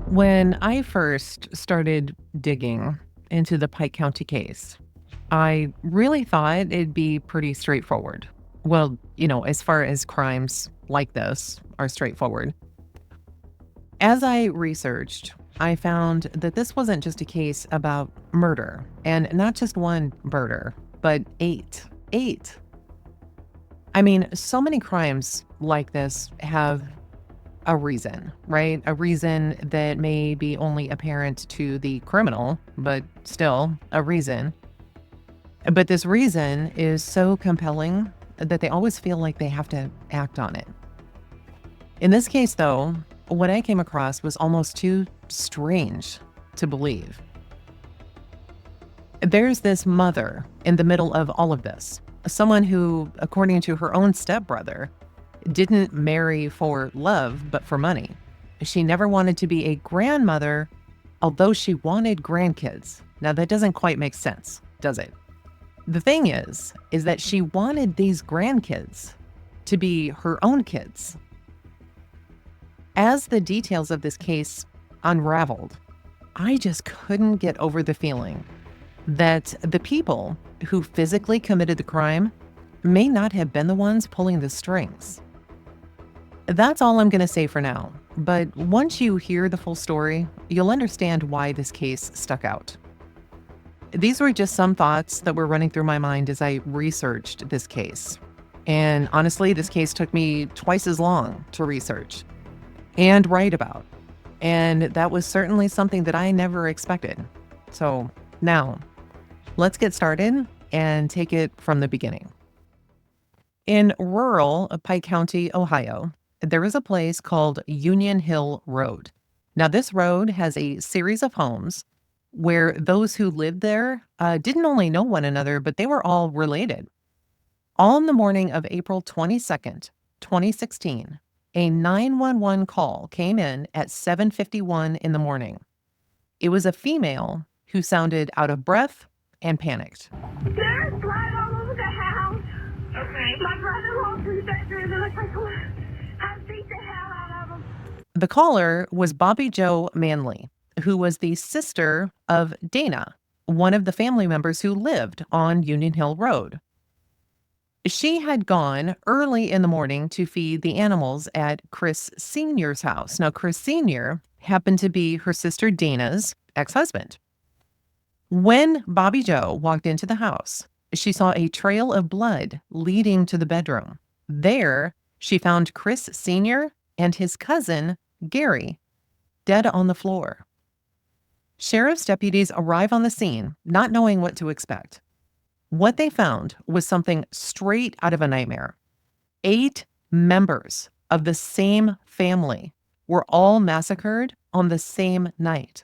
When I first started digging into the Pike County case, I really thought it'd be pretty straightforward. Well, as far as crimes like this are straightforward. As I researched, I found that this wasn't just a case about murder, and not just one murder, but eight. Eight. I mean, so many crimes like this have a reason, right? A reason that may be only apparent to the criminal, but still a reason. But this reason is so compelling that they always feel like they have to act on it. In this case, though, what I came across was almost too strange to believe. There's this mother in the middle of all of this, someone who, according to her own stepbrother, didn't marry for love, but for money. She never wanted to be a grandmother, although she wanted grandkids. Now, that doesn't quite make sense, does it? The thing is that she wanted these grandkids to be her own kids. As the details of this case unraveled, I just couldn't get over the feeling that the people who physically committed the crime may not have been the ones pulling the strings. That's all I'm going to say for now, but once you hear the full story, you'll understand why this case stuck out. These were just some thoughts that were running through my mind as I researched this case. And honestly, this case took me twice as long to research and write about. And that was certainly something that I never expected. So now, let's get started and take it from the beginning. In rural Pike County, Ohio, there is a place called Union Hill Road. Now, this road has a series of homes where those who lived there didn't only know one another, but they were all related. On the morning of April 22nd, 2016, a 911 call came in at 7:51 in the morning. It was a female who sounded out of breath and panicked. There's blood all over the house. Okay. My brother walked through the bedroom and I beat the hell out of him. The caller was Bobby Jo Manley, who was the sister of Dana, one of the family members who lived on Union Hill Road. She had gone early in the morning to feed the animals at Chris Sr.'s house. Now, Chris Sr. happened to be her sister Dana's ex-husband. When Bobby Jo walked into the house, she saw a trail of blood leading to the bedroom. There, she found Chris Sr. and his cousin, Gary, dead on the floor. Sheriff's deputies arrive on the scene, not knowing what to expect. What they found was something straight out of a nightmare. 8 members of the same family were all massacred on the same night.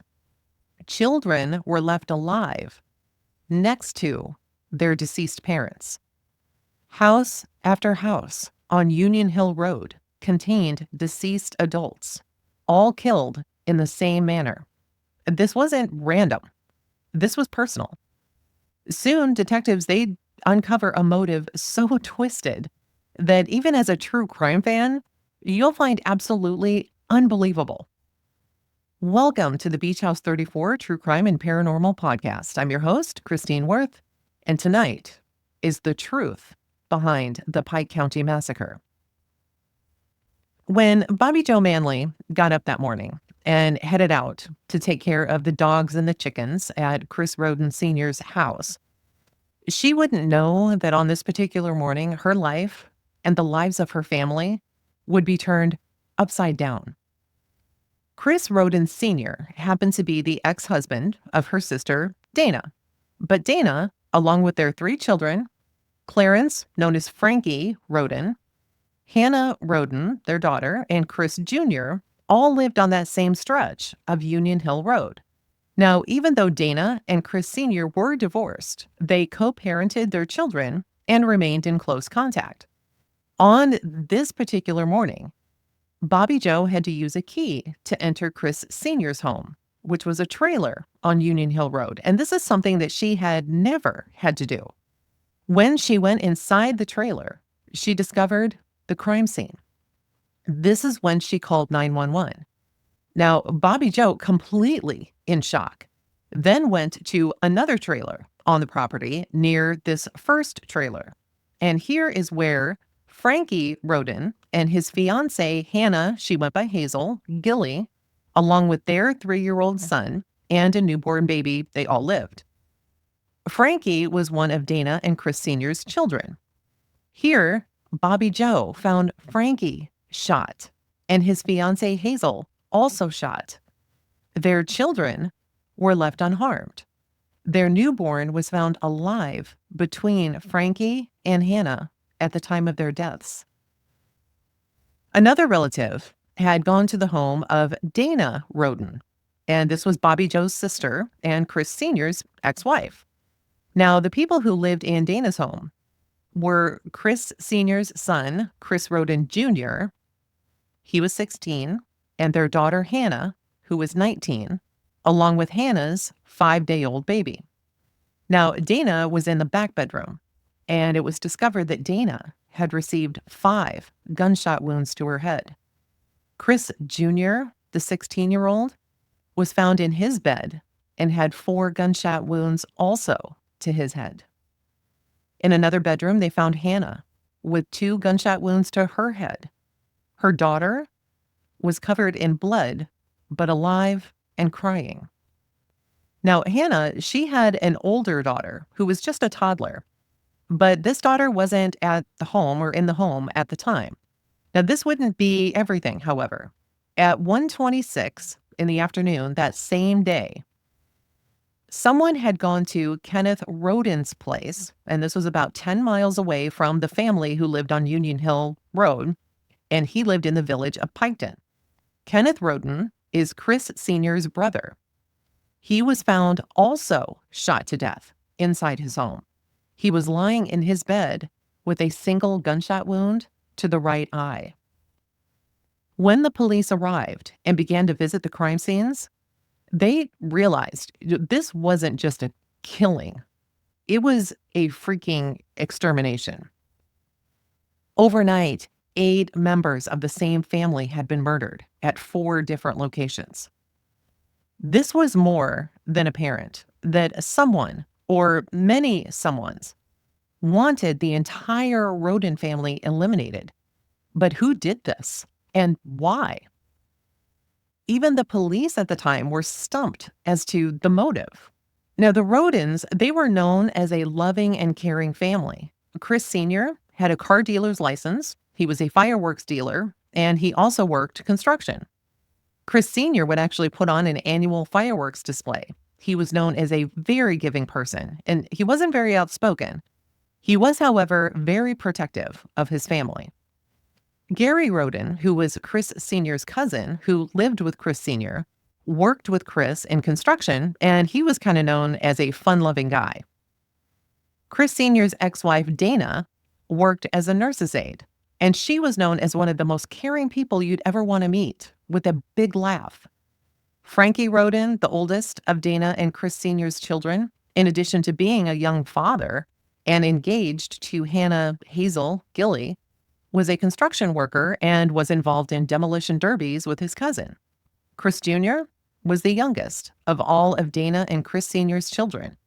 Children were left alive next to their deceased parents. House after house on Union Hill Road contained deceased adults, all killed in the same manner. This wasn't random. This was personal. Soon, detectives, they'd uncover a motive so twisted that even as a true crime fan, you'll find absolutely unbelievable. Welcome to the Beach House 34 True Crime and Paranormal Podcast. I'm your host, Christine Worth, and tonight is the truth behind the Pike County Massacre. When Bobby Jo Manley got up that morning and headed out to take care of the dogs and the chickens at Chris Rhoden Sr.'s house, she wouldn't know that on this particular morning, her life and the lives of her family would be turned upside down. Chris Rhoden Sr. happened to be the ex-husband of her sister, Dana. But Dana, along with their 3 children, Clarence, known as Frankie Rhoden, Hannah Rhoden, their daughter, and Chris Jr., all lived on that same stretch of Union Hill Road. Now, even though Dana and Chris Sr. were divorced, they co-parented their children and remained in close contact. On this particular morning, Bobby Jo had to use a key to enter Chris Sr.'s home, which was a trailer on Union Hill Road. And this is something that she had never had to do. When she went inside the trailer, she discovered the crime scene. This is when she called 911. Now, Bobby Joe, completely in shock, then went to another trailer on the property near this first trailer. And here is where Frankie Rhoden and his fiancee, Hannah, she went by Hazel, Gilly, along with their 3-year-old son and a newborn baby, they all lived. Frankie was one of Dana and Chris Sr.'s children. Here, Bobby Joe found Frankie shot and his fiancee Hazel also shot. Their children were left unharmed. Their newborn was found alive between Frankie and Hannah at the time of their deaths. Another relative had gone to the home of Dana Rhoden, and this was Bobby Joe's sister and Chris Sr.'s ex-wife. Now, the people who lived in Dana's home were Chris Sr.'s son, Chris Rhoden Jr. He was 16, and their daughter Hannah, who was 19, along with Hannah's 5-day-old baby. Now, Dana was in the back bedroom, and it was discovered that Dana had received 5 gunshot wounds to her head. Chris Jr., the 16-year-old, was found in his bed and had 4 gunshot wounds also to his head. In another bedroom, they found Hannah with 2 gunshot wounds to her head. Her daughter was covered in blood, but alive and crying. Now, Hannah, she had an older daughter who was just a toddler, but this daughter wasn't at the home or in the home at the time. Now, this wouldn't be everything, however. At 1:26 in the afternoon that same day, someone had gone to Kenneth Rhoden's place, and this was about 10 miles away from the family who lived on Union Hill Road, and he lived in the village of Piketon. Kenneth Rhoden is Chris Sr.'s brother. He was found also shot to death inside his home. He was lying in his bed with a single gunshot wound to the right eye. When the police arrived and began to visit the crime scenes, they realized this wasn't just a killing. It was a freaking extermination. Overnight, 8 members of the same family had been murdered at 4 different locations. This was more than apparent that someone, or many someones, wanted the entire Rhoden family eliminated. But who did this and why? Even the police at the time were stumped as to the motive. Now, the Rhodens, they were known as a loving and caring family. Chris Sr. had a car dealer's license. He was a fireworks dealer, and he also worked construction. Chris Sr. would actually put on an annual fireworks display. He was known as a very giving person, and he wasn't very outspoken. He was, however, very protective of his family. Gary Rhoden, who was Chris Sr.'s cousin, who lived with Chris Sr., worked with Chris in construction, and he was kind of known as a fun-loving guy. Chris Sr.'s ex-wife, Dana, worked as a nurse's aide, and she was known as one of the most caring people you'd ever want to meet, with a big laugh. Frankie Rhoden, the oldest of Dana and Chris Sr.'s children, in addition to being a young father and engaged to Hannah Hazel Gilly, was a construction worker and was involved in demolition derbies with his cousin. Chris Jr. was the youngest of all of Dana and Chris Sr.'s children,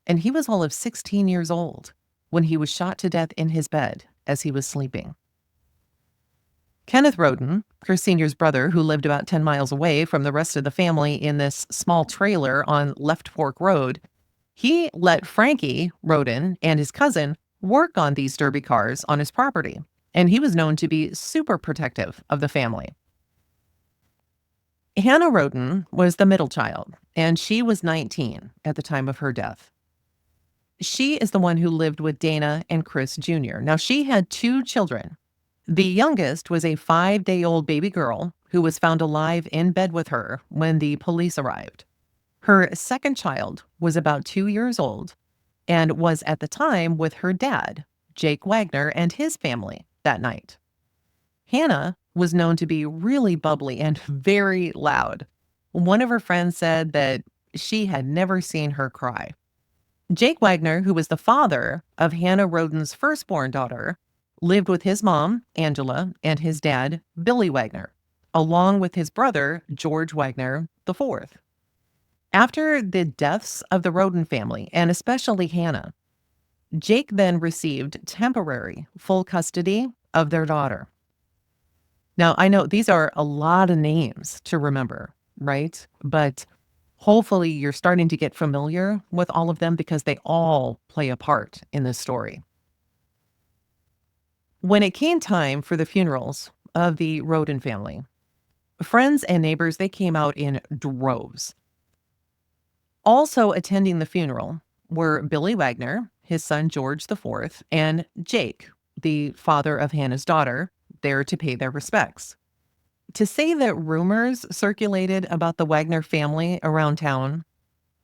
and he was all of 16 years old when he was shot to death in his bed as he was sleeping. Kenneth Rhoden, Chris Sr.'s brother, who lived about 10 miles away from the rest of the family in this small trailer on Left Fork Road, he let Frankie Rhoden and his cousin work on these derby cars on his property, and he was known to be super protective of the family. Hannah Rhoden was the middle child, and she was 19 at the time of her death. She is the one who lived with Dana and Chris Jr. Now, she had 2 children. The youngest was a 5-day-old baby girl who was found alive in bed with her when the police arrived. Her second child was about 2 years old and was at the time with her dad, Jake Wagner, and his family that night. Hannah was known to be really bubbly and very loud. One of her friends said that she had never seen her cry. Jake Wagner, who was the father of Hannah Rhoden's firstborn daughter, lived with his mom, Angela, and his dad, Billy Wagner. along with his brother, George Wagner IV. After the deaths of the Rhoden family, and especially Hannah, Jake then received temporary full custody of their daughter. Now, I know these are a lot of names to remember, right? But hopefully you're starting to get familiar with all of them because they all play a part in this story. When it came time for the funerals of the Rhoden family, friends and neighbors, they came out in droves. Also attending the funeral were Billy Wagner, his son George IV, and Jake, the father of Hannah's daughter, there to pay their respects. To say that rumors circulated about the Wagner family around town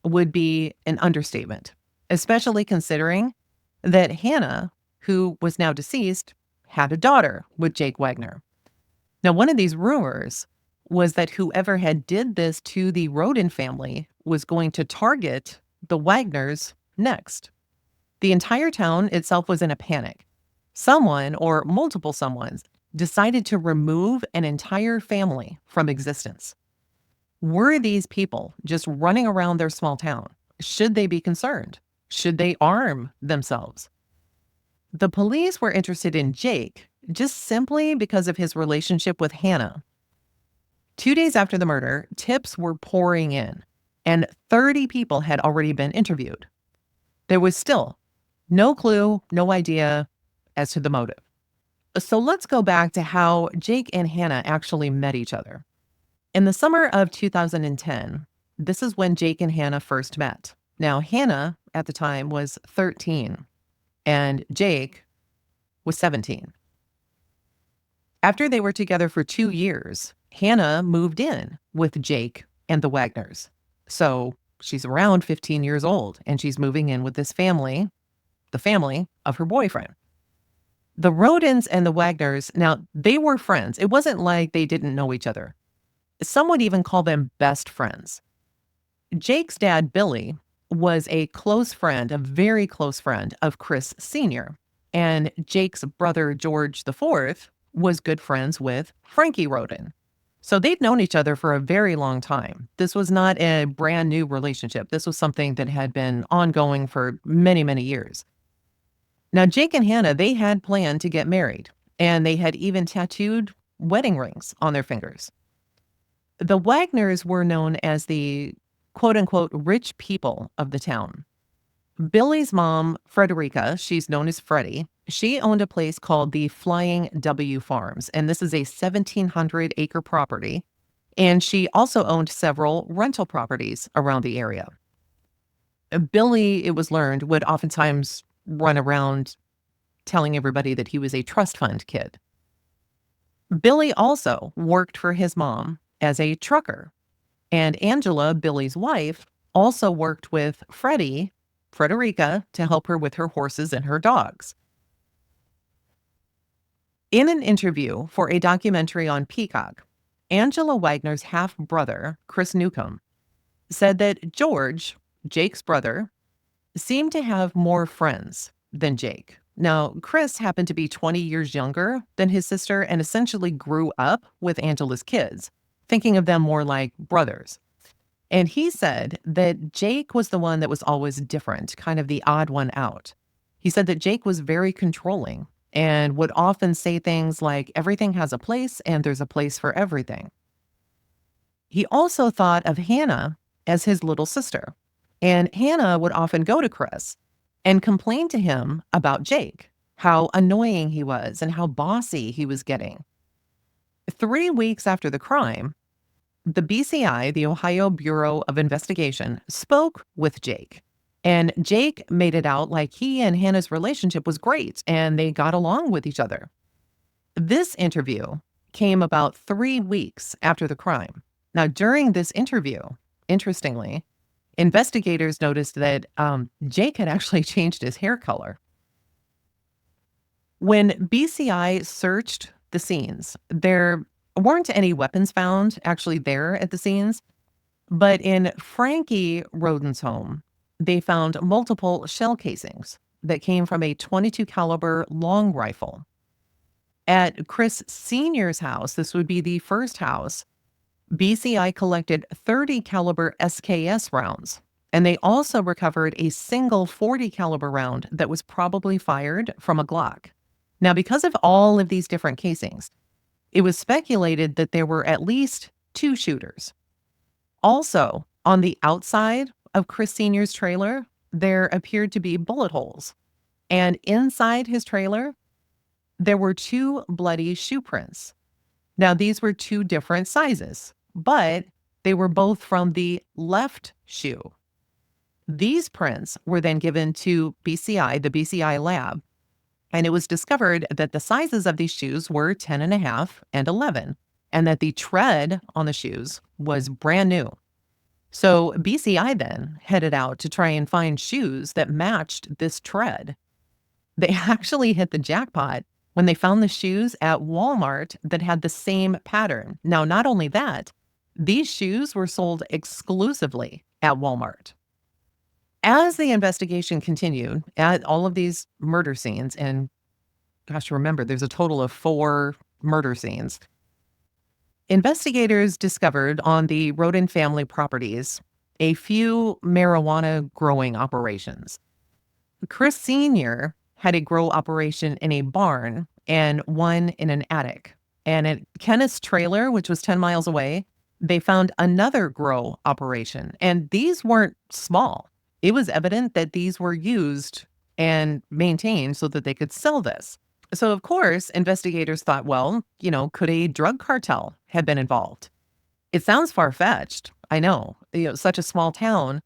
would be an understatement, especially considering that Hannah, who was now deceased, had a daughter with Jake Wagner. Now, one of these rumors was that whoever had did this to the Rhoden family was going to target the Wagners next. The entire town itself was in a panic. Someone or multiple someones decided to remove an entire family from existence. Were these people just running around their small town? Should they be concerned? Should they arm themselves? The police were interested in Jake just simply because of his relationship with Hannah. 2 days after the murder, tips were pouring in, and 30 people had already been interviewed. There was still no clue, no idea as to the motive. So let's go back to how Jake and Hannah actually met each other. In the summer of 2010, this is when Jake and Hannah first met. Now, Hannah at the time was 13, and Jake was 17. After they were together for 2 years, Hannah moved in with Jake and the Wagners. So she's around 15 years old, and she's moving in with this family, the family of her boyfriend. The Rhodens and the Wagners, now, they were friends. It wasn't like they didn't know each other. Some would even call them best friends. Jake's dad, Billy, was a close friend, a very close friend of Chris Sr., and Jake's brother, George IV, was good friends with Frankie Rhoden. So they'd known each other for a very long time. This was not a brand new relationship. This was something that had been ongoing for many, many years. Now, Jake and Hannah, they had planned to get married, and they had even tattooed wedding rings on their fingers. The Wagners were known as the quote-unquote rich people of the town. Billy's mom, Frederica, she's known as Freddie, she owned a place called the Flying W Farms, and this is a 1,700-acre property, and she also owned several rental properties around the area. Billy, it was learned, would oftentimes run around telling everybody that he was a trust fund kid. Billy also worked for his mom as a trucker, and Angela, Billy's wife, also worked with Frederica, to help her with her horses and her dogs. In an interview for a documentary on Peacock, Angela Wagner's half-brother, Chris Newcomb, said that George, Jake's brother, seemed to have more friends than Jake. Now, Chris happened to be 20 years younger than his sister and essentially grew up with Angela's kids, thinking of them more like brothers. And he said that Jake was the one that was always different, kind of the odd one out. He said that Jake was very controlling and would often say things like, everything has a place and there's a place for everything. He also thought of Hannah as his little sister, and Hannah would often go to Chris and complain to him about Jake, how annoying he was and how bossy he was getting. 3 weeks after the crime, the BCI, the Ohio Bureau of Investigation, spoke with Jake. And Jake made it out like he and Hannah's relationship was great and they got along with each other. This interview came about 3 weeks after the crime. Now, during this interview, interestingly, investigators noticed that Jake had actually changed his hair color. When BCI searched the scenes, there weren't any weapons found actually there at the scenes, but in Frankie Rhoden's home, they found multiple shell casings that came from a .22 caliber long rifle. At Chris Sr.'s house, this would be the first house, BCI collected 30 caliber SKS rounds, and they also recovered a single 40 caliber round that was probably fired from a Glock. Now, because of all of these different casings, it was speculated that there were at least 2 shooters. Also, on the outside of Chris Sr.'s trailer, there appeared to be bullet holes, and inside his trailer, there were 2 bloody shoe prints. Now, these were 2 different sizes, but they were both from the left shoe. These prints were then given to BCI, the BCI lab, and it was discovered that the sizes of these shoes were 10.5 and 11, and that the tread on the shoes was brand new. So BCI then headed out to try and find shoes that matched this tread. They actually hit the jackpot when they found the shoes at Walmart that had the same pattern. Now, not only that, these shoes were sold exclusively at Walmart. As the investigation continued at all of these murder scenes, and gosh, remember, there's a total of 4 murder scenes, investigators discovered on the Rhoden family properties a few marijuana growing operations. Chris Sr. had a grow operation in a barn and one in an attic. And at Kenneth's trailer, which was 10 miles away, they found another grow operation. And these weren't small. It was evident that these were used and maintained so that they could sell this. So, of course, investigators thought, well, could a drug cartel have been involved? It sounds far-fetched. I know, such a small town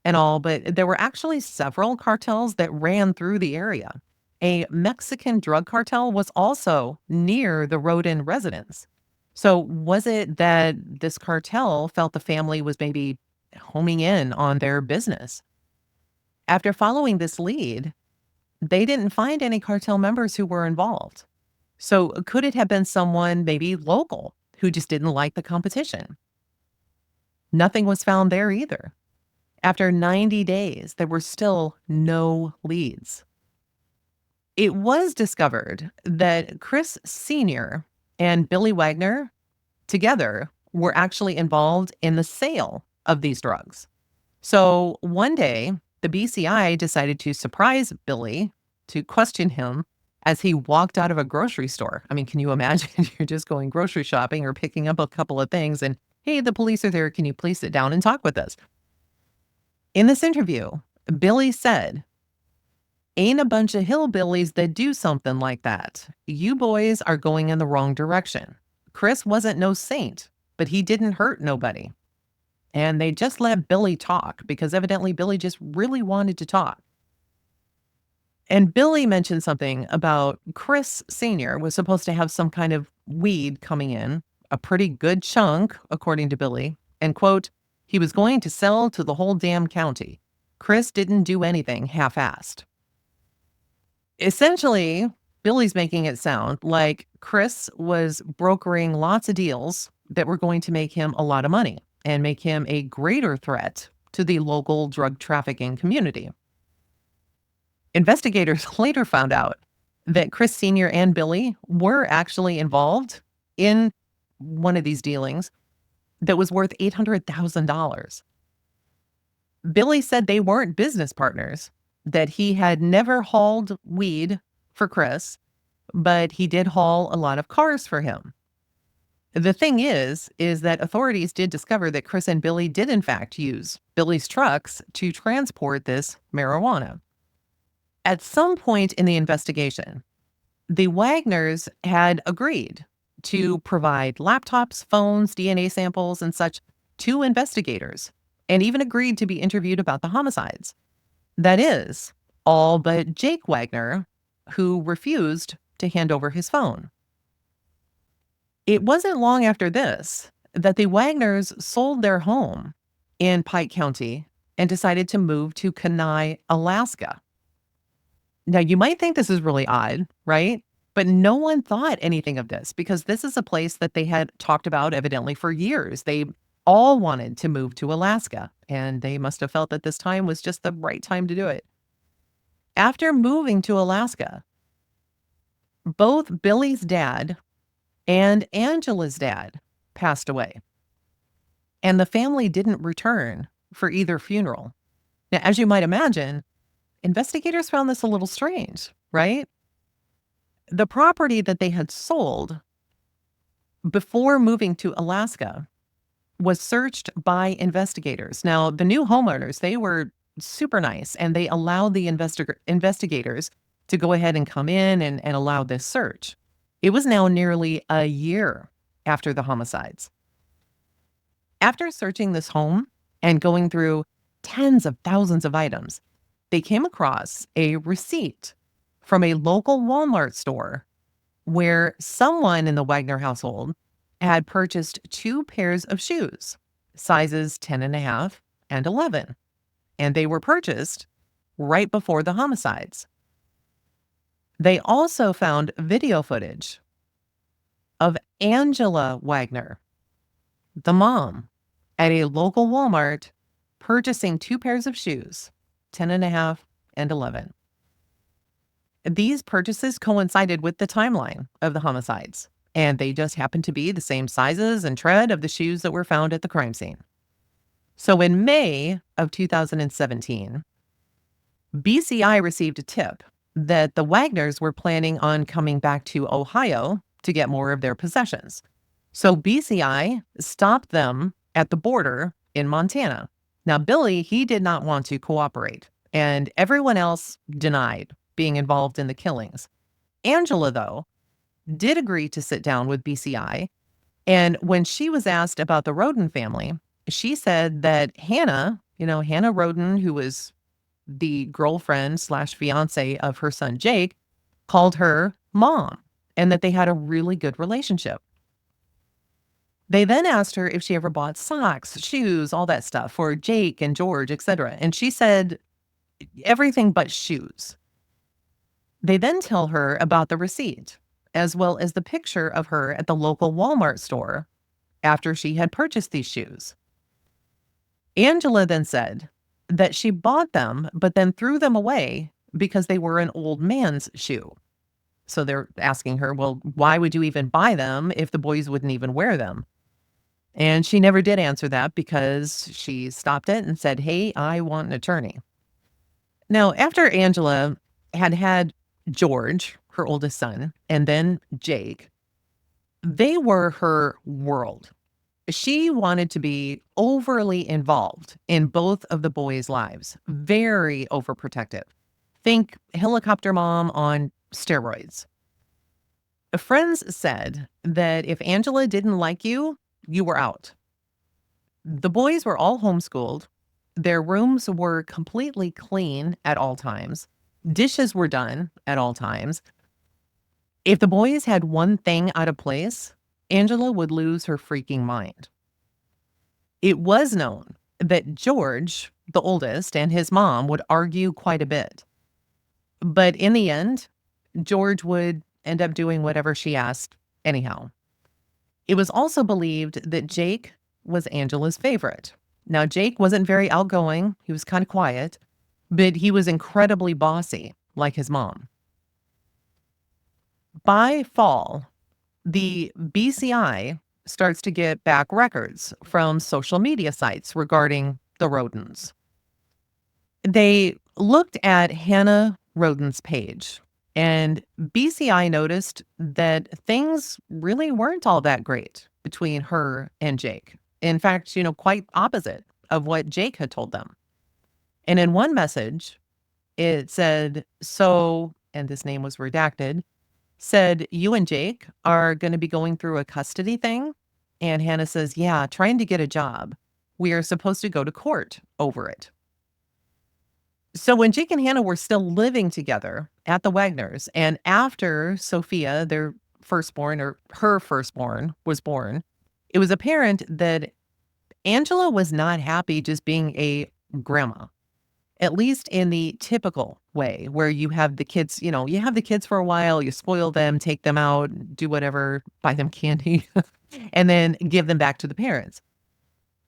and all, but there were actually several cartels that ran through the area. A Mexican drug cartel was also near the Rhoden residence. So was it that this cartel felt the family was maybe homing in on their business? After following this lead, they didn't find any cartel members who were involved. So could it have been someone maybe local who just didn't like the competition? Nothing was found there either. After 90 days, there were still no leads. It was discovered that Chris Sr. and Billy Wagner together were actually involved in the sale of these drugs. So one day, the BCI decided to surprise Billy to question him as he walked out of a grocery store. I mean, can you imagine? You're just going grocery shopping or picking up a couple of things and, hey, the police are there. Can you please sit down and talk with us? In this interview, Billy said, "Ain't a bunch of hillbillies that do something like that. You boys are going in the wrong direction. Chris wasn't no saint, but he didn't hurt nobody." And they just let Billy talk because evidently Billy just really wanted to talk. And Billy mentioned something about Chris Sr. was supposed to have some kind of weed coming in, a pretty good chunk, according to Billy, and quote, he was going to sell to the whole damn county. Chris didn't do anything half-assed. Essentially, Billy's making it sound like Chris was brokering lots of deals that were going to make him a lot of money and make him a greater threat to the local drug trafficking community. Investigators later found out that Chris Sr. and Billy were actually involved in one of these dealings that was worth $800,000. Billy said they weren't business partners, that he had never hauled weed for Chris, but he did haul a lot of cars for him. The thing is that authorities did discover that Chris and Billy did in fact use Billy's trucks to transport this marijuana. At some point in the investigation, the Wagners had agreed to provide laptops, phones, DNA samples, and such to investigators, and even agreed to be interviewed about the homicides. That is, all but Jake Wagner, who refused to hand over his phone. It wasn't long after this that the Wagners sold their home in Pike County and decided to move to Kenai, Alaska. Now, you might think this is really odd, right? But no one thought anything of this because this is a place that they had talked about evidently for years. They all wanted to move to Alaska, and they must have felt that this time was just the right time to do it. After moving to Alaska, Both Billy's dad and Angela's dad passed away, and the family didn't return for either funeral. Now, as you might imagine, investigators found this a little strange, right? The property that they had sold before moving to Alaska was searched by investigators. Now, the new homeowners, they were super nice, and they allowed the investigators to go ahead and come in and allow this search. It was now nearly a year after the homicides. After searching this home and going through tens of thousands of items, they came across a receipt from a local Walmart store where someone in the Wagner household had purchased 2 pairs of shoes, sizes 10.5 and 11, and they were purchased right before the homicides. They also found video footage of Angela Wagner, the mom, at a local Walmart purchasing 2 pairs of shoes, 10.5 and 11. These purchases coincided with the timeline of the homicides, and they just happened to be the same sizes and tread of the shoes that were found at the crime scene. So in May of 2017, BCI received a tip that the Wagners were planning on coming back to Ohio to get more of their possessions. So BCI stopped them at the border in Montana. Now, Billy, he did not want to cooperate, and everyone else denied being involved in the killings. Angela, though, did agree to sit down with BCI, and when she was asked about the Rhoden family, she said that Hannah Rhoden, who was the girlfriend slash fiance of her son Jake, called her mom, and that they had a really good relationship. They then asked her if she ever bought socks, shoes, all that stuff for Jake and George, etc. And she said everything but shoes. They then tell her about the receipt, as well as the picture of her at the local Walmart store after she had purchased these shoes. Angela then said that she bought them, but then threw them away because they were an old man's shoe. So they're asking her, well, why would you even buy them if the boys wouldn't even wear them? And she never did answer that because she stopped it and said, hey, I want an attorney. Now, after Angela had George, her oldest son, and then Jake, they were her world. She wanted to be overly involved in both of the boys' lives, very overprotective. Think helicopter mom on steroids. Friends said that if Angela didn't like you, you were out. The boys were all homeschooled. Their rooms were completely clean at all times. Dishes were done at all times. If the boys had one thing out of place, Angela would lose her freaking mind. It was known that George, the oldest, and his mom would argue quite a bit. But in the end, George would end up doing whatever she asked anyhow. It was also believed that Jake was Angela's favorite. Now, Jake wasn't very outgoing. He was kind of quiet, but he was incredibly bossy, like his mom. By fall, the BCI starts to get back records from social media sites regarding the Rhodens. They looked at Hannah Rhoden's page, and BCI noticed that things really weren't all that great between her and Jake. In fact, quite opposite of what Jake had told them. And in one message, it said, and this name was redacted, said, you and Jake are going to be going through a custody thing. And Hannah says, yeah, trying to get a job. We are supposed to go to court over it. So when Jake and Hannah were still living together at the Wagners, and after Sophia, their firstborn, or her firstborn, was born, it was apparent that Angela was not happy just being a grandma, at least in the typical way where you have the kids, you have the kids for a while, you spoil them, take them out, do whatever, buy them candy, and then give them back to the parents.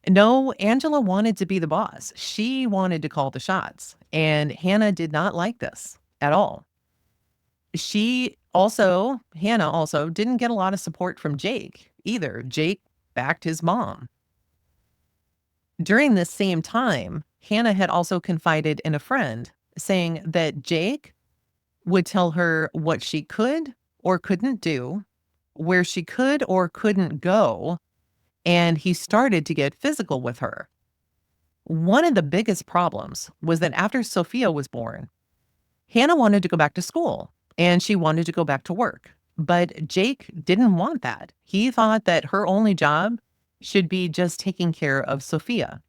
No, Angela wanted to be the boss. She wanted to call the shots, and Hannah did not like this at all. Hannah also didn't get a lot of support from Jake either. Jake backed his mom. During this same time, Hannah had also confided in a friend saying that Jake would tell her what she could or couldn't do, where she could or couldn't go, and he started to get physical with her. One of the biggest problems was that after Sophia was born, Hannah wanted to go back to school and she wanted to go back to work. But Jake didn't want that. He thought that her only job should be just taking care of Sophia.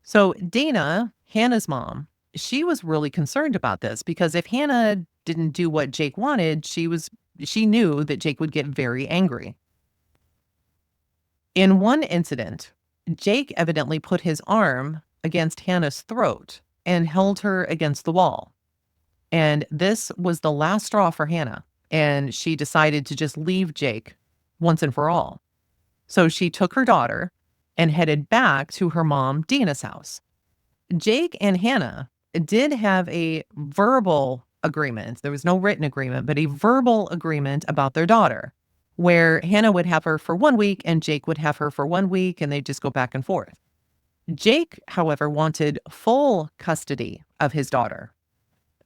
So Dana, Hannah's mom, she was really concerned about this because if Hannah didn't do what Jake wanted, she knew that Jake would get very angry. In one incident, Jake evidently put his arm against Hannah's throat and held her against the wall. And this was the last straw for Hannah, and she decided to just leave Jake once and for all. So she took her daughter and headed back to her mom, Dana's house. Jake and Hannah did have a verbal agreement. There was no written agreement, but a verbal agreement about their daughter, where Hannah would have her for 1 week and Jake would have her for 1 week, and they'd just go back and forth. Jake, however, wanted full custody of his daughter,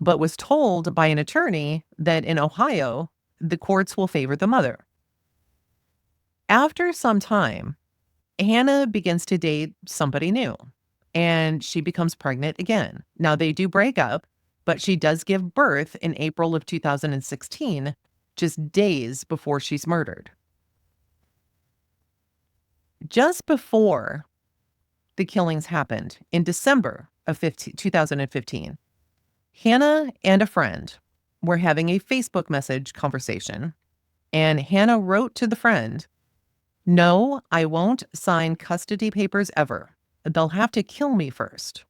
but was told by an attorney that in Ohio, the courts will favor the mother. After some time, Hannah begins to date somebody new, and she becomes pregnant again. Now, they do break up, but she does give birth in April of 2016, just days before she's murdered. Just before the killings happened, in December of 2015, Hannah and a friend were having a Facebook message conversation, and Hannah wrote to the friend, "No, I won't sign custody papers ever. They'll have to kill me first."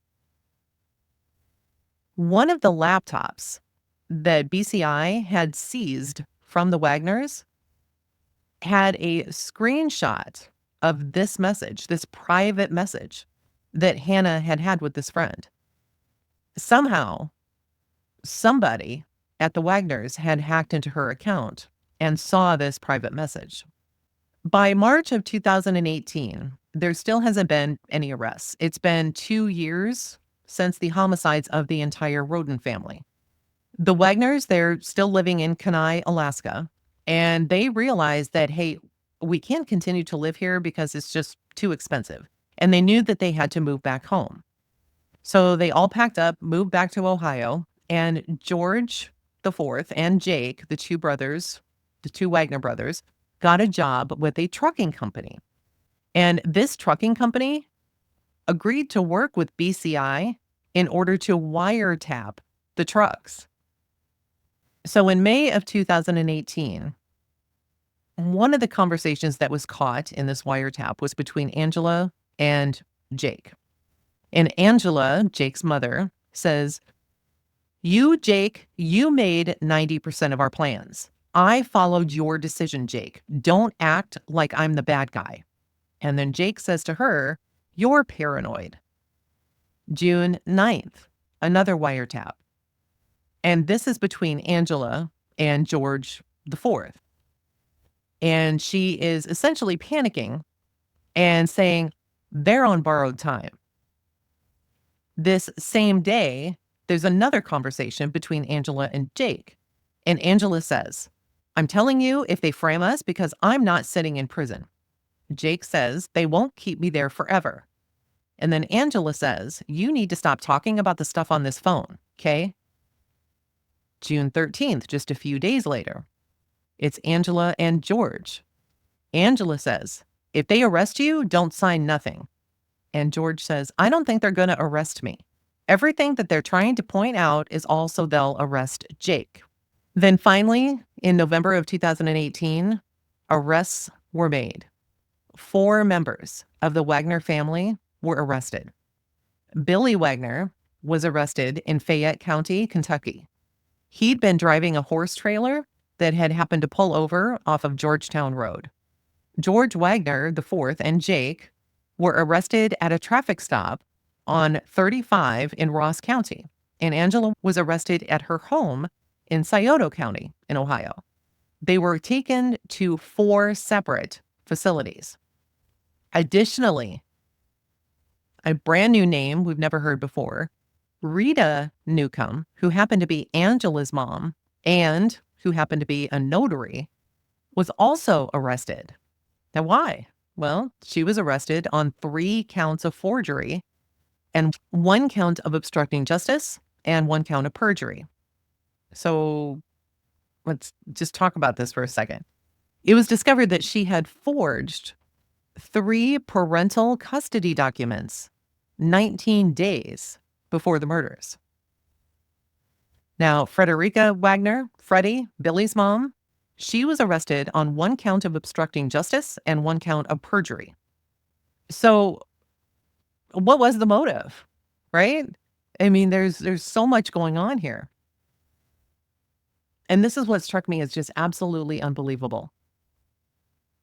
One of the laptops that BCI had seized from the Wagners had a screenshot of this message, this private message that Hannah had had with this friend. Somehow, somebody at the Wagners had hacked into her account and saw this private message. By March of 2018, there still hasn't been any arrests. It's been 2 years since the homicides of the entire Rhoden family. The Wagners, they're still living in Kenai, Alaska, and they realized that, hey, we can't continue to live here because it's just too expensive. And they knew that they had to move back home. So they all packed up, moved back to Ohio, and George the Fourth and Jake, the two brothers, the two Wagner brothers, got a job with a trucking company. And this trucking company agreed to work with BCI in order to wiretap the trucks. So in May of 2018, one of the conversations that was caught in this wiretap was between Angela and Jake. And Angela, Jake's mother, says, "You, Jake, you made 90% of our plans. I followed your decision, Jake. Don't act like I'm the bad guy." And then Jake says to her, "You're paranoid." June 9th, another wiretap. And this is between Angela and George the Fourth. And she is essentially panicking and saying they're on borrowed time. This same day, there's another conversation between Angela and Jake. And Angela says, "I'm telling you if they frame us because I'm not sitting in prison." Jake says, "They won't keep me there forever." And then Angela says, "You need to stop talking about the stuff on this phone, okay?" June 13th, just a few days later, it's Angela and George. Angela says, "If they arrest you, don't sign nothing." And George says, "I don't think they're going to arrest me. Everything that they're trying to point out is also they'll arrest Jake." Then finally, in November of 2018, arrests were made. 4 members of the Wagner family were arrested. Billy Wagner was arrested in Fayette County, Kentucky. He'd been driving a horse trailer that had happened to pull over off of Georgetown Road. George Wagner IV and Jake were arrested at a traffic stop on 35 in Ross County, and Angela was arrested at her home in Scioto County in Ohio. They were taken to 4 separate facilities. Additionally, a brand new name we've never heard before, Rita Newcomb, who happened to be Angela's mom and who happened to be a notary, was also arrested. Now, why? Well, she was arrested on 3 counts of forgery and 1 count of obstructing justice and 1 count of perjury. So let's just talk about this for a second. It was discovered that she had forged 3 parental custody documents 19 days before the murders. Now, Frederica Wagner, Freddie, Billy's mom, she was arrested on 1 count of obstructing justice and 1 count of perjury. So what was the motive, right? I mean, there's so much going on here. And this is what struck me as just absolutely unbelievable.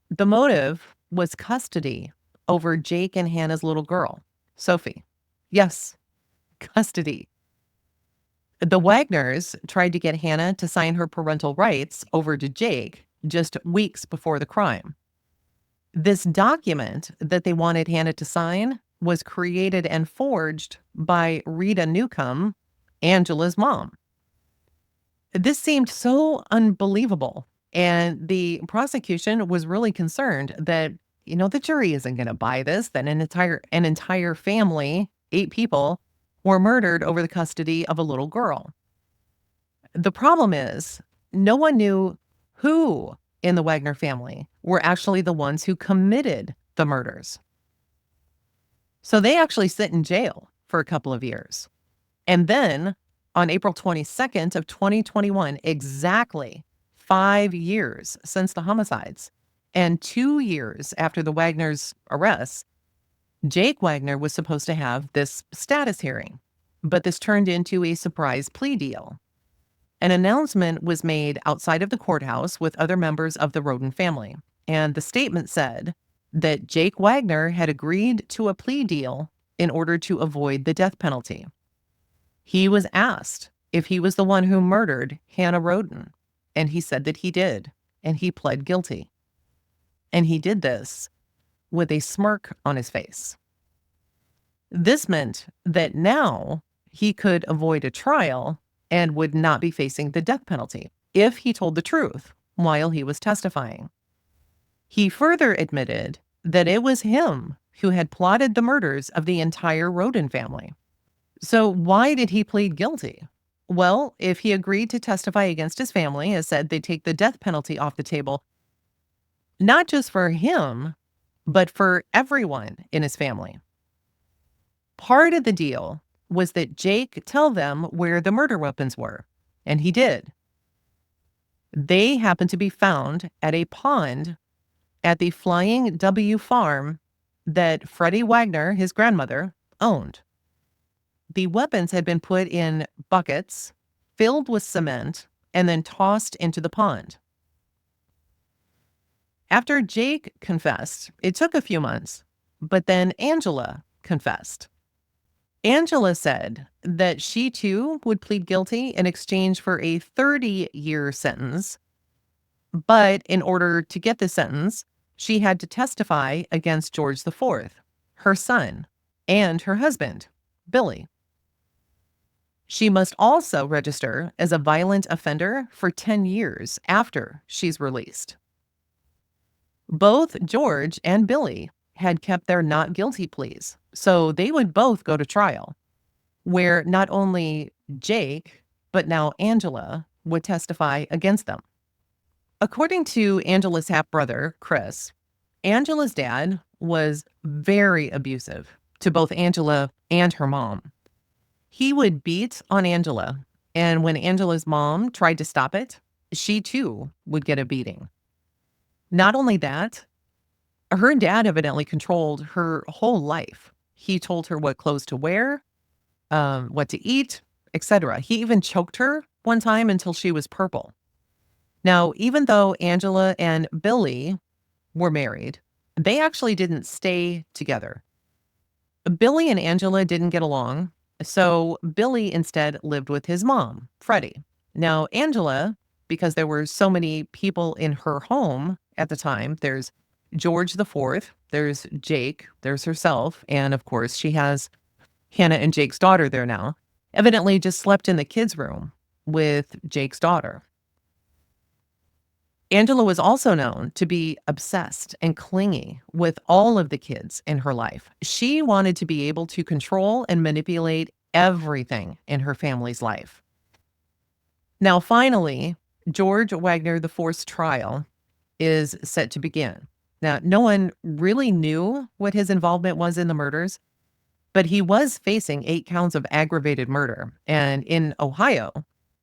The motive was custody over Jake and Hannah's little girl, Sophie. Yes, custody. The Wagners tried to get Hannah to sign her parental rights over to Jake just weeks before the crime. This document that they wanted Hannah to sign was created and forged by Rita Newcomb, Angela's mom. This seemed so unbelievable, and the prosecution was really concerned that, the jury isn't going to buy this, that an entire family, 8 people, were murdered over the custody of a little girl. The problem is, no one knew who in the Wagner family were actually the ones who committed the murders. So they actually sit in jail for a couple of years. And then on April 22nd of 2021, exactly 5 years since the homicides and 2 years after the Wagner's arrests, Jake Wagner was supposed to have this status hearing, but this turned into a surprise plea deal. An announcement was made outside of the courthouse with other members of the Rhoden family, and the statement said that Jake Wagner had agreed to a plea deal in order to avoid the death penalty. He was asked if he was the one who murdered Hannah Rhoden, and he said that he did, and he pled guilty. And he did this with a smirk on his face. This meant that now he could avoid a trial and would not be facing the death penalty if he told the truth while he was testifying. He further admitted that it was him who had plotted the murders of the entire Rhoden family. So why did he plead guilty? Well, if he agreed to testify against his family, as said, they'd take the death penalty off the table, not just for him, but for everyone in his family. Part of the deal was that Jake tell them where the murder weapons were, and he did. They happened to be found at a pond at the Flying W farm that Freddie Wagner, his grandmother, owned. The weapons had been put in buckets, filled with cement, and then tossed into the pond. After Jake confessed, it took a few months, but then Angela confessed. Angela said that she too would plead guilty in exchange for a 30-year sentence, but in order to get the sentence, she had to testify against George IV, her son, and her husband, Billy. She must also register as a violent offender for 10 years after she's released. Both George and Billy had kept their not guilty pleas, so they would both go to trial, where not only Jake, but now Angela would testify against them. According to Angela's half-brother, Chris, Angela's dad was very abusive to both Angela and her mom. He would beat on Angela, and when Angela's mom tried to stop it, she too would get a beating. Not only that, her dad evidently controlled her whole life. He told her what clothes to wear, what to eat, etc. He even choked her one time until she was purple. Now, even though Angela and Billy were married, they actually didn't stay together. Billy and Angela didn't get along, so Billy instead lived with his mom, Freddie, Now, Angela, because there were so many people in her home at the time, there's George the Fourth, there's Jake, there's herself, and of course, she has Hannah and Jake's daughter there now, evidently just slept in the kids' room with Jake's daughter. Angela was also known to be obsessed and clingy with all of the kids in her life. She wanted to be able to control and manipulate everything in her family's life. Now, finally, George Wagner IV's trial is set to begin. Now, no one really knew what his involvement was in the murders, but he was facing 8 counts of aggravated murder. And in Ohio,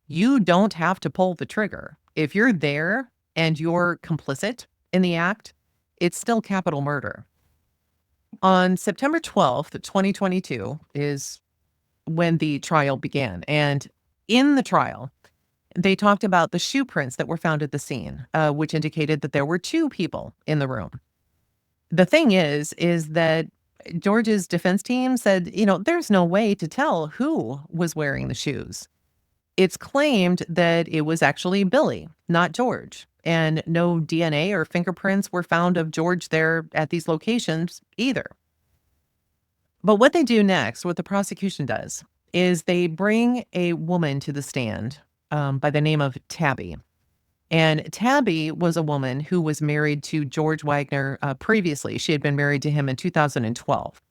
you don't have to pull the trigger. If you're there and you're complicit in the act, it's still capital murder. On September 12th, 2022 is when the trial began. And in the trial, they talked about the shoe prints that were found at the scene, which indicated that there were 2 people in the room. The thing is that George's defense team said, there's no way to tell who was wearing the shoes. It's claimed that it was actually Billy, not George, and no DNA or fingerprints were found of George there at these locations either. But what they do next, what the prosecution does, is they bring a woman to the stand by the name of Tabby. And Tabby was a woman who was married to George Wagner previously. She had been married to him in 2012.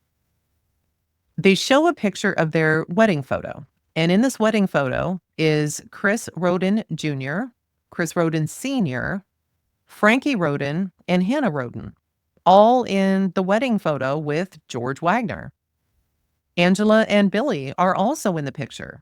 They show a picture of their wedding photo. And in this wedding photo is Chris Rhoden Jr., Chris Rhoden Sr., Frankie Rhoden, and Hannah Rhoden, all in the wedding photo with George Wagner. Angela and Billy are also in the picture.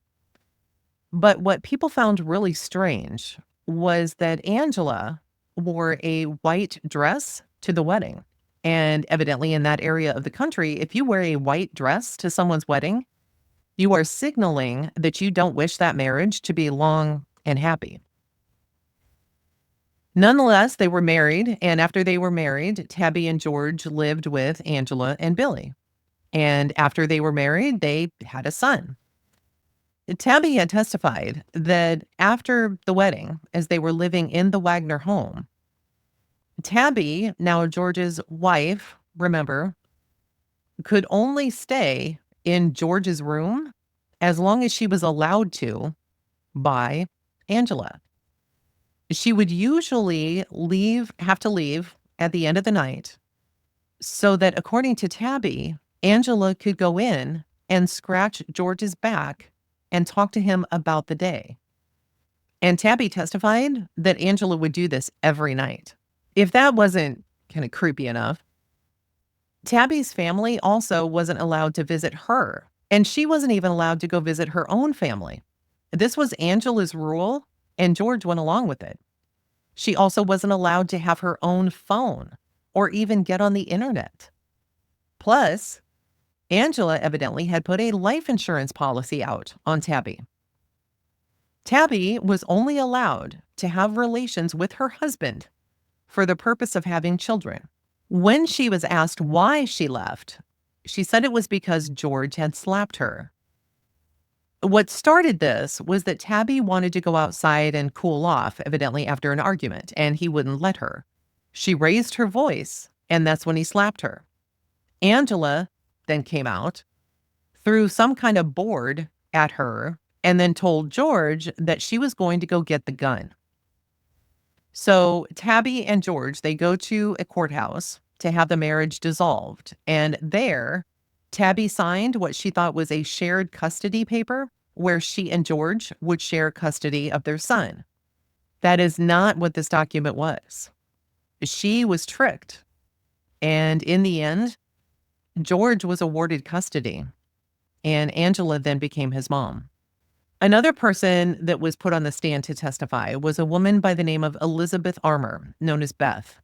But what people found really strange was that Angela wore a white dress to the wedding. And evidently in that area of the country, if you wear a white dress to someone's wedding, you are signaling that you don't wish that marriage to be long and happy. Nonetheless, they were married, and after they were married, Tabby and George lived with Angela and Billy. And after they were married, they had a son. Tabby had testified that after the wedding, as they were living in the Wagner home, Tabby, now George's wife, remember, could only stay in George's room as long as she was allowed to by Angela. She would usually have to leave at the end of the night so that, according to Tabby, Angela could go in and scratch George's back and talk to him about the day. And Tabby testified that Angela would do this every night. If that wasn't kind of creepy enough, Tabby's family also wasn't allowed to visit her, and she wasn't even allowed to go visit her own family. This was Angela's rule, and George went along with it. She also wasn't allowed to have her own phone or even get on the internet. Plus, Angela evidently had put a life insurance policy out on Tabby. Tabby was only allowed to have relations with her husband for the purpose of having children. When she was asked why she left, she said it was because George had slapped her. What started this was that Tabby wanted to go outside and cool off, evidently after an argument, and he wouldn't let her. She raised her voice, and that's when he slapped her. Angela then came out, threw some kind of board at her, and then told George that she was going to go get the gun. So Tabby and George, they go to a courthouse to have the marriage dissolved. And there, Tabby signed what she thought was a shared custody paper where she and George would share custody of their son. That is not what this document was. She was tricked. And in the end, George was awarded custody, and Angela then became his mom. Another person that was put on the stand to testify was a woman by the name of Elizabeth Armour, known as Beth.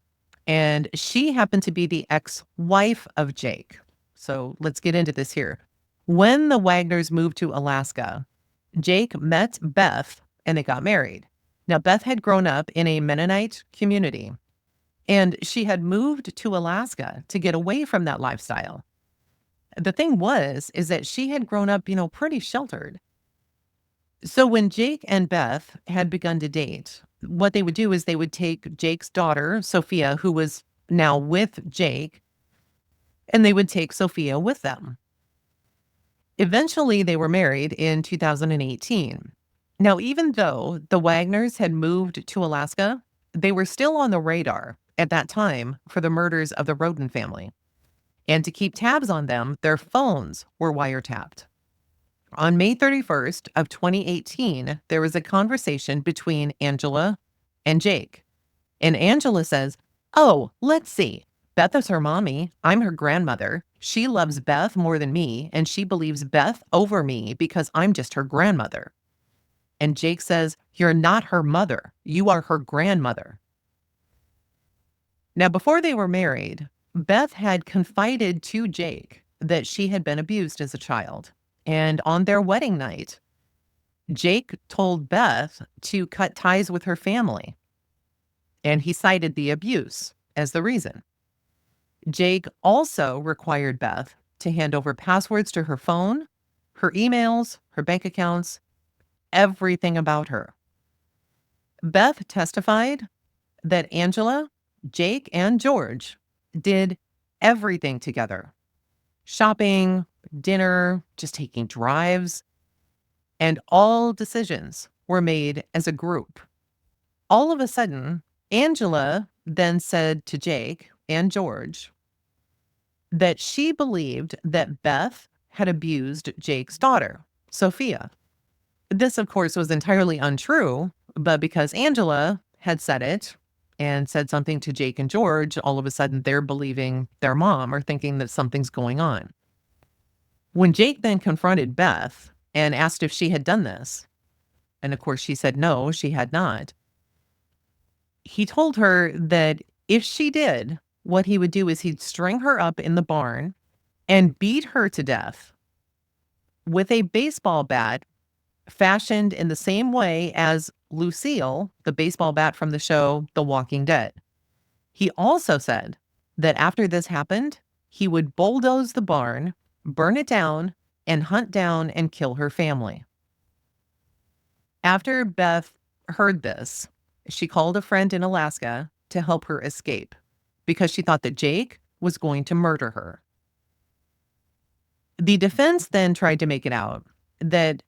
And she happened to be the ex-wife of Jake. So let's get into this here. When the Wagners moved to Alaska, Jake met Beth and they got married. Now, Beth had grown up in a Mennonite community, and she had moved to Alaska to get away from that lifestyle. The thing is that she had grown up, pretty sheltered. So when Jake and Beth had begun to date, what they would do is they would take Jake's daughter, Sophia, who was now with Jake, and they would take Sophia with them. Eventually, they were married in 2018. Now, even though the Wagners had moved to Alaska, they were still on the radar at that time for the murders of the Rhoden family. And to keep tabs on them, their phones were wiretapped. On May 31st of 2018, there was a conversation between Angela and Jake. And Angela says, "Oh, let's see. Beth is her mommy. I'm her grandmother. She loves Beth more than me, and she believes Beth over me because I'm just her grandmother." And Jake says, "You're not her mother. You are her grandmother." Now, before they were married, Beth had confided to Jake that she had been abused as a child. And on their wedding night, Jake told Beth to cut ties with her family. And he cited the abuse as the reason. Jake also required Beth to hand over passwords to her phone, her emails, her bank accounts, everything about her. Beth testified that Angela, Jake, and George did everything together. Shopping, dinner, just taking drives, and all decisions were made as a group. All of a sudden, Angela then said to Jake and George that she believed that Beth had abused Jake's daughter, Sophia. This, of course, was entirely untrue, but because Angela had said it and said something to Jake and George, all of a sudden they're believing their mom or thinking that something's going on. When Jake then confronted Beth and asked if she had done this, and of course she said no, she had not, he told her that if she did, what he would do is he'd string her up in the barn and beat her to death with a baseball bat fashioned in the same way as Lucille, the baseball bat from the show The Walking Dead. He also said that after this happened, he would bulldoze the barn, burn it down, and hunt down and kill her family. After Beth heard this, she called a friend in Alaska to help her escape because she thought that Jake was going to murder her. The defense then tried to make it out that,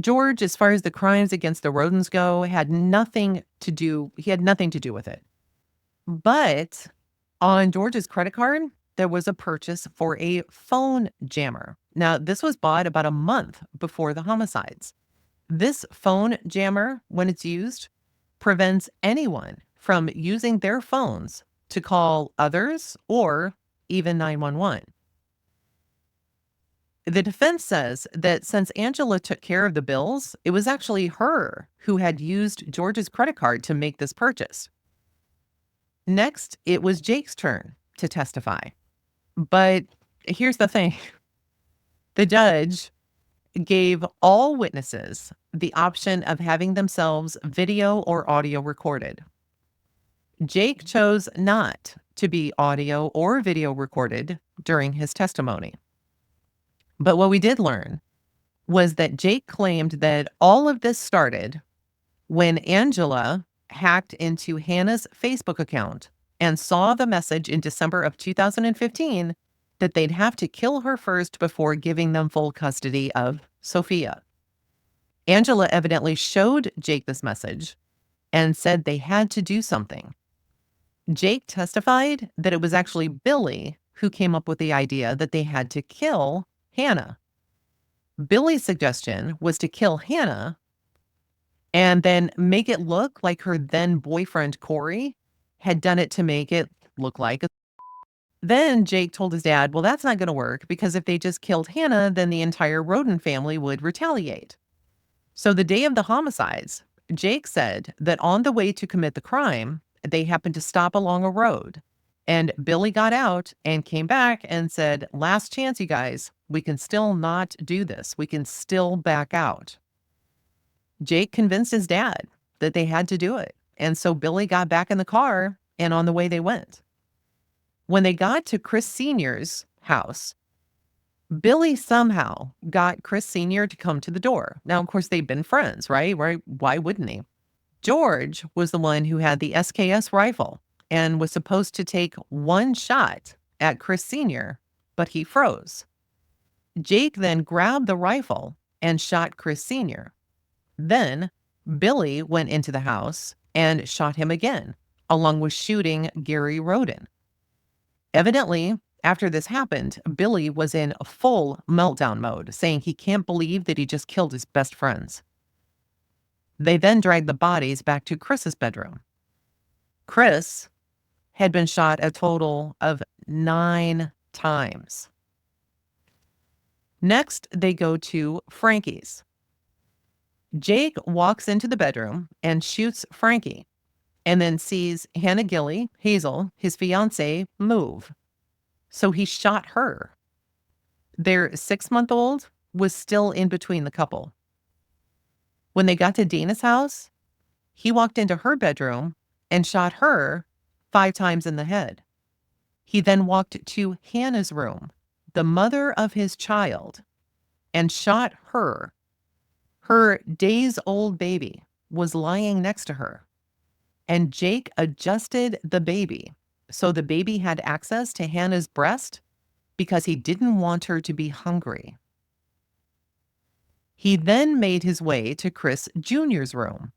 George, as far as the crimes against the Rhodens go, had nothing to do with it. But on George's credit card, there was a purchase for a phone jammer. Now, this was bought about a month before the homicides. This phone jammer, when it's used, prevents anyone from using their phones to call others or even 911. The defense says that since Angela took care of the bills, it was actually her who had used George's credit card to make this purchase. Next, it was Jake's turn to testify. But here's the thing. The judge gave all witnesses the option of having themselves video or audio recorded. Jake chose not to be audio or video recorded during his testimony. But what we did learn was that Jake claimed that all of this started when Angela hacked into Hannah's Facebook account and saw the message in December of 2015 that they'd have to kill her first before giving them full custody of Sophia. Angela evidently showed Jake this message and said they had to do something. Jake testified that it was actually Billy who came up with the idea that they had to kill Hannah. Billy's suggestion was to kill Hannah and then make it look like her then boyfriend, Corey, had done it to make it look like a. Then Jake told his dad, well, that's not going to work because if they just killed Hannah, then the entire Rhoden family would retaliate. So the day of the homicides, Jake said that on the way to commit the crime, they happened to stop along a road. And Billy got out and came back and said, last chance, you guys, we can still not do this. We can still back out. Jake convinced his dad that they had to do it. And so Billy got back in the car and on the way they went. When they got to Chris Sr.'s house, Billy somehow got Chris Sr. to come to the door. Now, of course, they'd been friends, right? Why wouldn't he? George was the one who had the SKS rifle and was supposed to take one shot at Chris Sr., but he froze. Jake then grabbed the rifle and shot Chris Sr. Then Billy went into the house and shot him again, along with shooting Gary Rhoden. Evidently, after this happened, Billy was in a full meltdown mode, saying he can't believe that he just killed his best friends. They then dragged the bodies back to Chris's bedroom. Chris had been shot a total of 9 times. Next, they go to Frankie's. Jake walks into the bedroom and shoots Frankie, and then sees Hannah Gilley, Hazel, his fiancée, move. So he shot her. Their 6-month-old was still in between the couple. When they got to Dana's house, he walked into her bedroom and shot her 5 times in the head. He then walked to Hannah's room, the mother of his child, and shot her. Her days-old baby was lying next to her, and Jake adjusted the baby so the baby had access to Hannah's breast because he didn't want her to be hungry. He then made his way to Chris Jr.'s room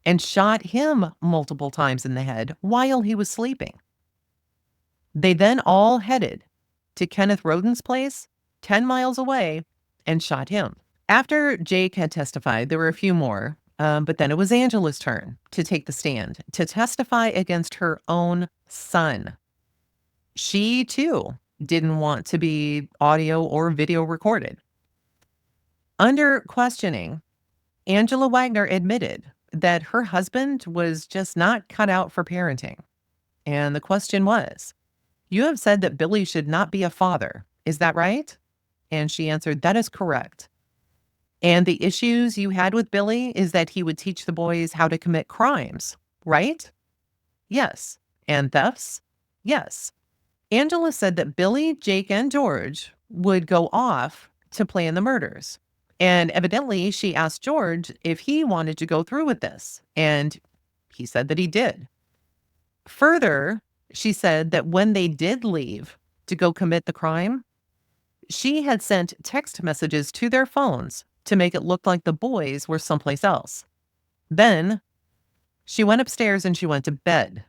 and shot him multiple times in the head while he was sleeping. They then all headed to Kenneth Rhoden's place, 10 miles away, and shot him. After Jake had testified, there were a few more, but then it was Angela's turn to take the stand, to testify against her own son. She, too, didn't want to be audio or video recorded. Under questioning, Angela Wagner admitted that her husband was just not cut out for parenting. And the question was, "You have said that Billy should not be a father. Is that right?" And she answered, "That is correct. And the issues you had with Billy is that he would teach the boys how to commit crimes, right?" "Yes." "And thefts?" "Yes." Angela said that Billy, Jake, and George would go off to plan the murders. And evidently, she asked George if he wanted to go through with this. And he said that he did. Further, she said that when they did leave to go commit the crime, she had sent text messages to their phones to make it look like the boys were someplace else. Then she went upstairs and she went to bed.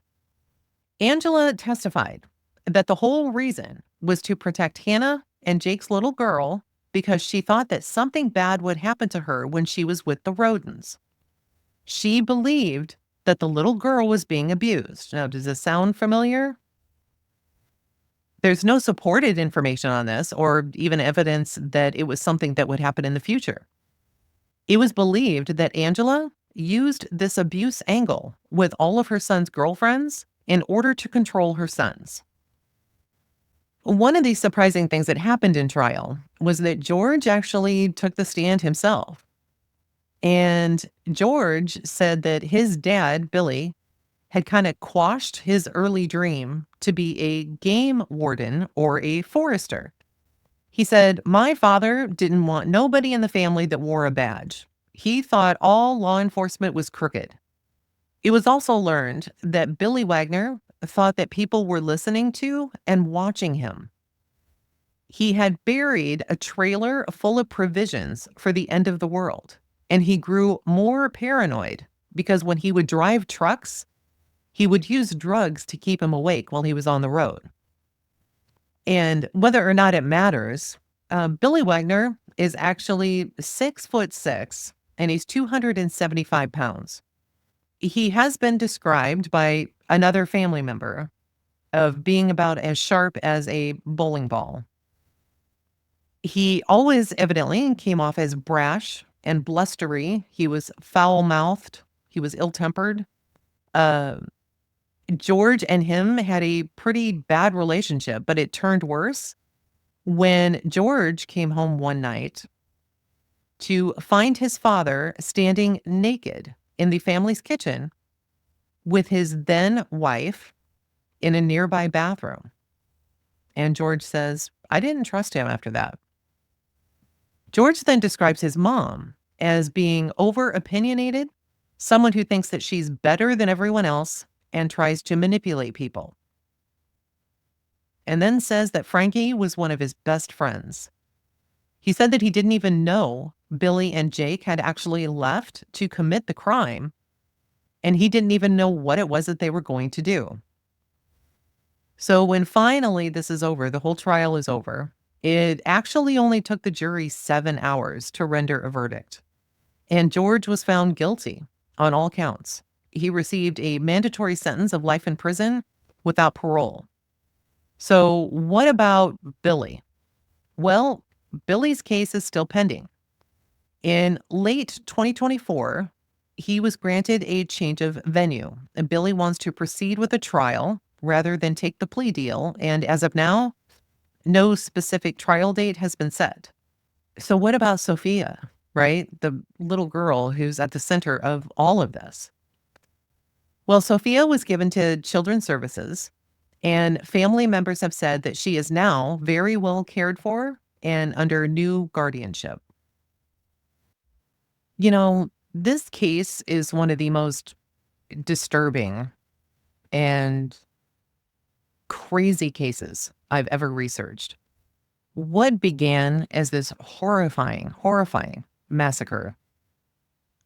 Angela testified that the whole reason was to protect Hannah and Jake's little girl because she thought that something bad would happen to her when she was with the Rhodens. She believed that the little girl was being abused. Now, does this sound familiar? There's no supported information on this or even evidence that it was something that would happen in the future. It was believed that Angela used this abuse angle with all of her son's girlfriends in order to control her sons. One of these surprising things that happened in trial was that George actually took the stand himself. And George said that his dad, Billy, had kind of quashed his early dream to be a game warden or a forester. He said, "My father didn't want nobody in the family that wore a badge. He thought all law enforcement was crooked." It was also learned that Billy Wagner thought that people were listening to and watching him. He had buried a trailer full of provisions for the end of the world, and he grew more paranoid because when he would drive trucks, he would use drugs to keep him awake while he was on the road. And whether or not it matters, Billy Wagner is actually 6'6", and he's 275 pounds. He has been described by another family member of being about as sharp as a bowling ball. He always evidently came off as brash and blustery. He was foul-mouthed. He was ill-tempered. George and him had a pretty bad relationship, but it turned worse when George came home one night to find his father standing naked in the family's kitchen with his then wife in a nearby bathroom. And George says, "I didn't trust him after that." George then describes his mom as being over-opinionated, someone who thinks that she's better than everyone else and tries to manipulate people. And then says that Frankie was one of his best friends. He said that he didn't even know Billy and Jake had actually left to commit the crime, and he didn't even know what it was that they were going to do. So when finally this is over, the whole trial is over, it actually only took the jury 7 hours to render a verdict. And George was found guilty on all counts. He received a mandatory sentence of life in prison without parole. So what about Billy? Well, Billy's case is still pending. In late 2024, he was granted a change of venue, and Billy wants to proceed with a trial rather than take the plea deal. And as of now, no specific trial date has been set. So what about Sophia, right? The little girl who's at the center of all of this. Well, Sophia was given to Children's Services, and family members have said that she is now very well cared for and under new guardianship. You know, this case is one of the most disturbing and crazy cases I've ever researched. What began as this horrifying massacre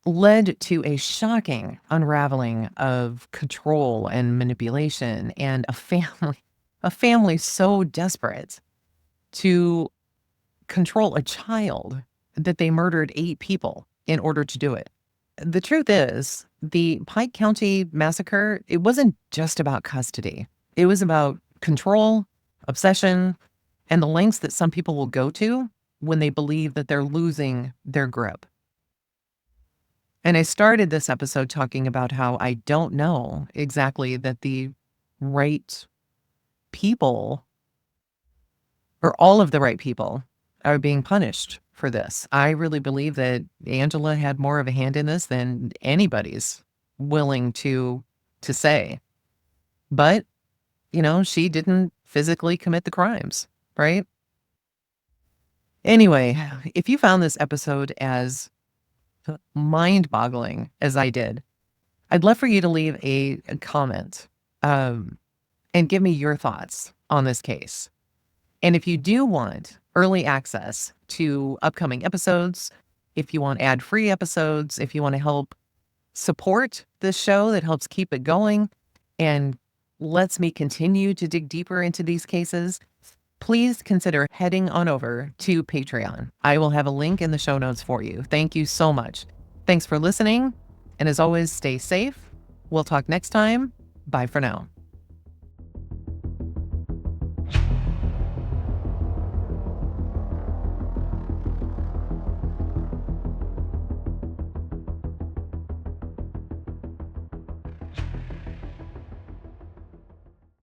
led to a shocking unraveling of control and manipulation and a family so desperate to control a child that they murdered 8 people in order to do it. The truth is, the Pike County Massacre, it wasn't just about custody. It was about control, obsession, and the lengths that some people will go to when they believe that they're losing their grip. And I started this episode talking about how I don't know exactly that the right people, or all of the right people, are being punished for this. I really believe that Angela had more of a hand in this than anybody's willing to say. But, you know, she didn't physically commit the crimes, right? Anyway, if you found this episode as mind-boggling as I did, I'd love for you to leave a comment and give me your thoughts on this case. And if you do want early access to upcoming episodes, if you want ad-free episodes, if you want to help support this show that helps keep it going and lets me continue to dig deeper into these cases, please consider heading on over to Patreon. I will have a link in the show notes for you. Thank you so much. Thanks for listening. And as always, stay safe. We'll talk next time. Bye for now.